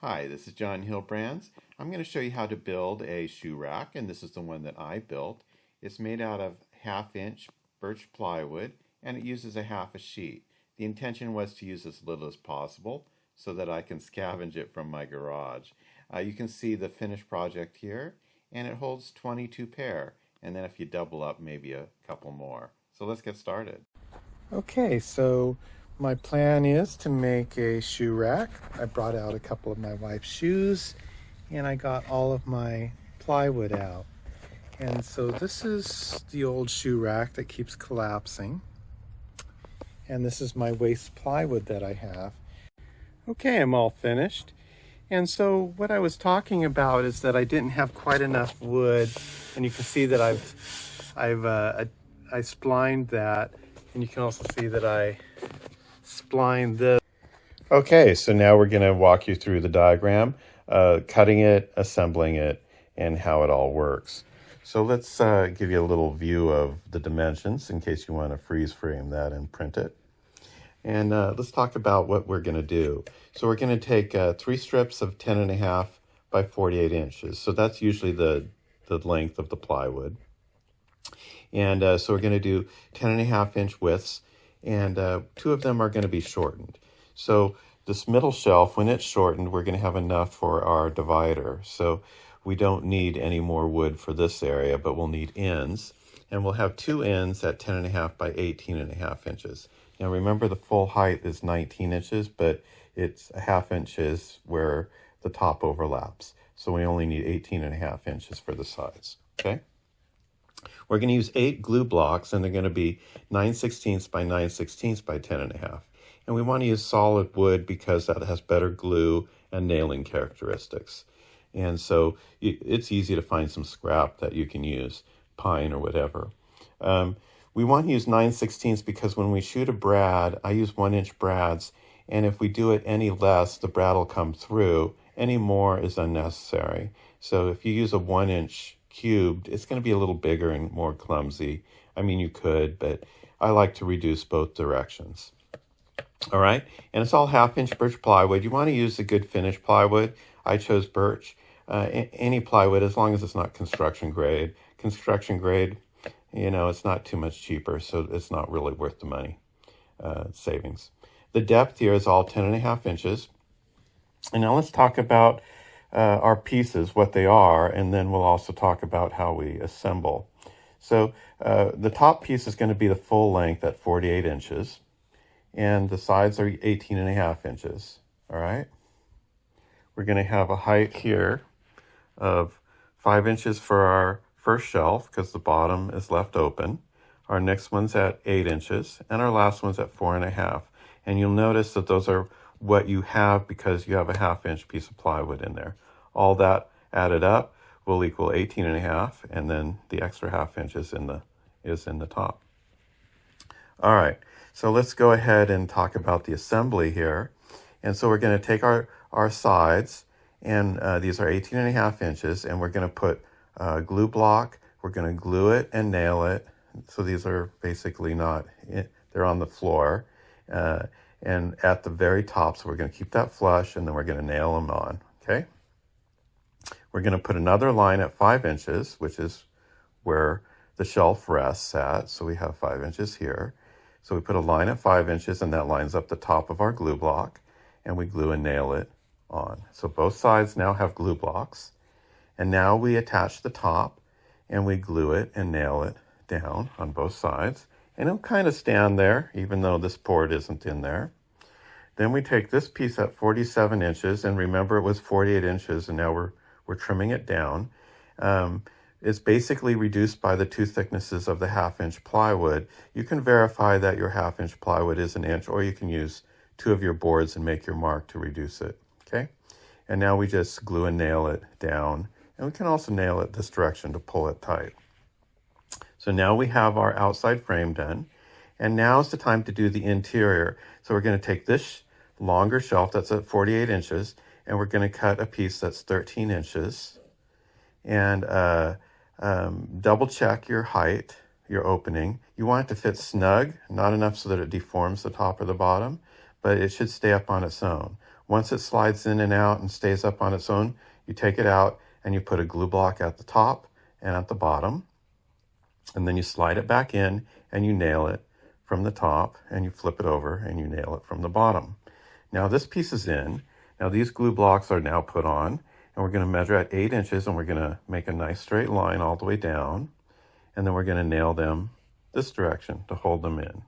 Hi, this is John Hilbrands. I'm going to show you how to build a shoe rack, and this is the one that I built. It's made out of 1/2-inch birch plywood, and it uses a half a sheet. The intention was to use as little as possible so that I can scavenge it from my garage. You can see the finished project here, and it holds 22 pair, and then if you double up, maybe a couple more. So let's get started. Okay, so my plan is to make a shoe rack. I brought out a couple of my wife's shoes and I got all of my plywood out. And so this is the old shoe rack that keeps collapsing. And this is my waste plywood that I have. Okay, I'm all finished. And so what I was talking about is that I didn't have quite enough wood, and you can see that I splined that. And you can also see that I splined this. Okay, so now we're going to walk you through the diagram, cutting it, assembling it, and how it all works. So let's give you a little view of the dimensions in case you want to freeze frame that and print it. And let's talk about what we're going to do. So we're going to take 3 strips of 10.5 by 48 inches. So that's usually the length of the plywood. And so we're going to do 10.5-inch widths, and 2 of them are going to be shortened. So this middle shelf, when it's shortened, we're going to have enough for our divider. So we don't need any more wood for this area, but we'll need ends. And we'll have 2 ends at 10.5 by 18.5 inches. Now remember, the full height is 19 inches, but it's a 1/2 inches where the top overlaps. So we only need 18.5 inches for the sides, okay? We're going to use 8 glue blocks, and they're going to be 9/16 by 9/16 by 10.5. And we want to use solid wood because that has better glue and nailing characteristics. And so it's easy to find some scrap that you can use, pine or whatever. We want to use 9/16 because when we shoot a brad, I use 1-inch brads, and if we do it any less, the brad will come through. Any more is unnecessary. So if you use a 1-inch cubed, it's going to be a little bigger and more clumsy. I mean, you could, but I like to reduce both directions. All right, and it's all 1/2-inch birch plywood. You want to use a good finished plywood. I chose birch. Any plywood, as long as it's not construction grade. Construction grade, you know, it's not too much cheaper, so it's not really worth the money savings. The depth here is all 10.5 inches. And now let's talk about our pieces, what they are, and then we'll also talk about how we assemble. So the top piece is going to be the full length at 48 inches, and the sides are 18.5 inches, all right? We're going to have a height here of 5 inches for our first shelf because the bottom is left open. Our next one's at 8 inches, and our last one's at 4.5. And you'll notice that those are what you have because you have a 1/2-inch piece of plywood in there. All that added up will equal 18.5, and then the extra 1/2 inch is in the top. All right, so let's go ahead and talk about the assembly here. And so we're going to take our sides, and these are 18.5 inches, and we're going to put a glue block. We're going to glue it and nail it. So these are basically they're on the floor. And at the very top, so we're going to keep that flush, and then we're going to nail them on, okay? We're going to put another line at 5 inches, which is where the shelf rests at, so we have 5 inches here. So we put a line at 5 inches, and that lines up the top of our glue block, and we glue and nail it on. So both sides now have glue blocks, and now we attach the top, and we glue it and nail it down on both sides. And it'll kind of stand there, even though this board isn't in there. Then we take this piece at 47 inches, and remember it was 48 inches, and now we're trimming it down. It's basically reduced by the 2 thicknesses of the 1/2-inch plywood. You can verify that your 1/2-inch plywood is 1 inch, or you can use 2 of your boards and make your mark to reduce it, okay? And now we just glue and nail it down, and we can also nail it this direction to pull it tight. So now we have our outside frame done, and now's the time to do the interior. So we're going to take this longer shelf that's at 48 inches, and we're going to cut a piece that's 13 inches, and double check your height, your opening. You want it to fit snug, not enough so that it deforms the top or the bottom, but it should stay up on its own. Once it slides in and out and stays up on its own, you take it out and you put a glue block at the top and at the bottom. And then you slide it back in and you nail it from the top, and you flip it over and you nail it from the bottom. Now this piece is in. Now these glue blocks are now put on, and we're going to measure at 8 inches, and we're going to make a nice straight line all the way down, and then we're going to nail them this direction to hold them in.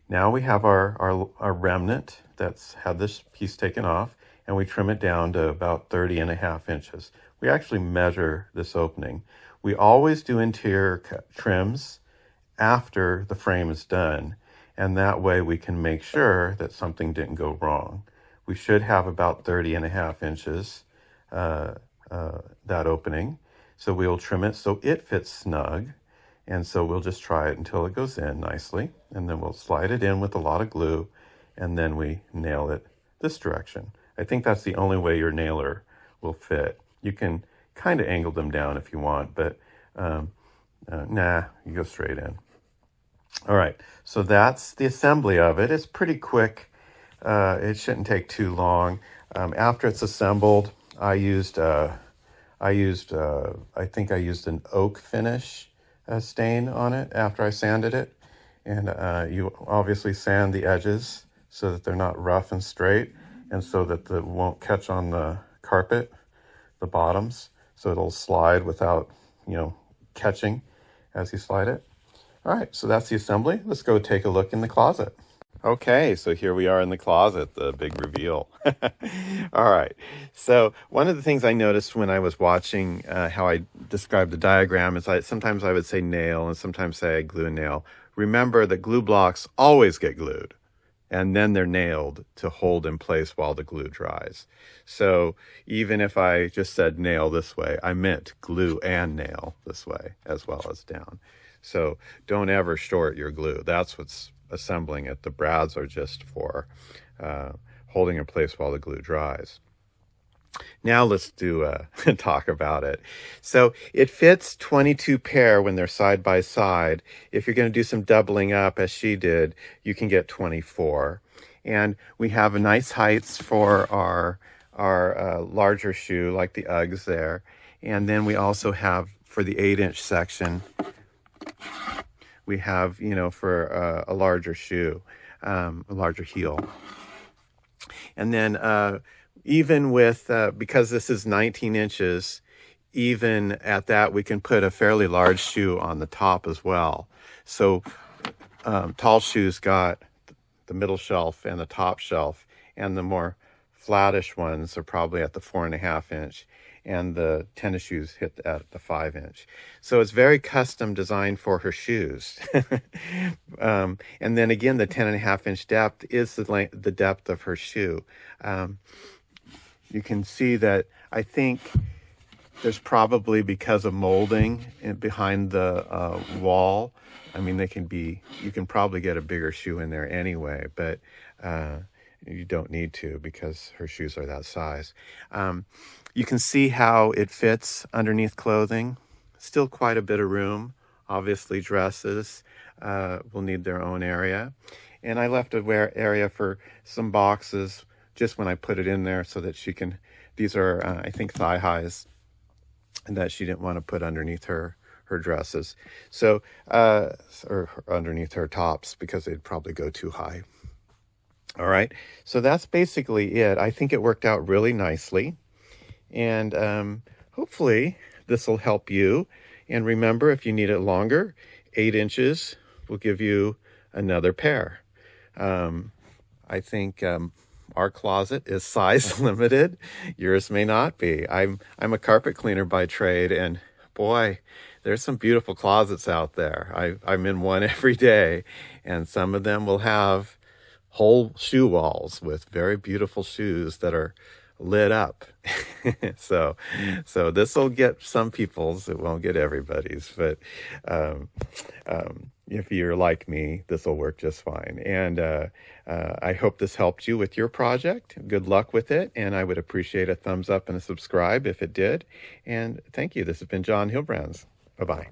Now we have our remnant that's had this piece taken off, and we trim it down to about 30.5 inches. We actually measure this opening. We always do interior trims after the frame is done, and that way we can make sure that something didn't go wrong. We should have about 30.5 inches, that opening. So we'll trim it so it fits snug. And so we'll just try it until it goes in nicely, and then we'll slide it in with a lot of glue, and then we nail it this direction. I think that's the only way your nailer will fit. You can kind of angle them down if you want, but nah, you go straight in. All right, so that's the assembly of it. It's pretty quick. It shouldn't take too long. After it's assembled, I think I used an oak finish stain on it after I sanded it. And you obviously sand the edges so that they're not rough and straight, and so that it won't catch on the carpet, the bottoms, so it'll slide without, catching as you slide it. All right, so that's the assembly. Let's go take a look in the closet. Okay, so here we are in the closet, the big reveal. All right, so one of the things I noticed when I was watching how I described the diagram is sometimes I would say nail and sometimes say glue and nail. Remember that glue blocks always get glued, and then they're nailed to hold in place while the glue dries. So even if I just said nail this way, I meant glue and nail this way as well as down. So don't ever short your glue. That's what's assembling it. The brads are just for holding in place while the glue dries. Now let's do talk about it. So it fits 22 pair when they're side by side. If you're going to do some doubling up as she did, you can get 24. And we have a nice heights for our larger shoe, like the Uggs there. And then we also have for the 8-inch section, we have, for a larger shoe, a larger heel. And then even with, because this is 19 inches, even at that, we can put a fairly large shoe on the top as well. So tall shoes got the middle shelf and the top shelf, and the more flattish ones are probably at the 4.5 inch, and the tennis shoes hit at the 5 inch. So it's very custom designed for her shoes. And then again, the 10.5 inch depth is the depth of her shoe. You can see that I think there's probably, because of molding behind the wall, I mean, you can probably get a bigger shoe in there anyway, but you don't need to because her shoes are that size. You can see how it fits underneath clothing. Still quite a bit of room. Obviously dresses will need their own area. And I left a area for some boxes just when I put it in there so that she can, these are, I think, thigh highs, and that she didn't want to put underneath her dresses. So, or underneath her tops, because they'd probably go too high. All right, so that's basically it. I think it worked out really nicely. And hopefully this will help you. And remember, if you need it longer, 8 inches will give you another pair. I think our closet is size limited. Yours may not be. I'm a carpet cleaner by trade, and boy, there's some beautiful closets out there. I'm in one every day, and some of them will have whole shoe walls with very beautiful shoes that are lit up. So this will get some people's, it won't get everybody's, but if you're like me, this will work just fine. And I hope this helped you with your project. Good luck with it, and I would appreciate a thumbs up and a subscribe if it did. And thank you. This has been John Hilbrands. Bye-bye.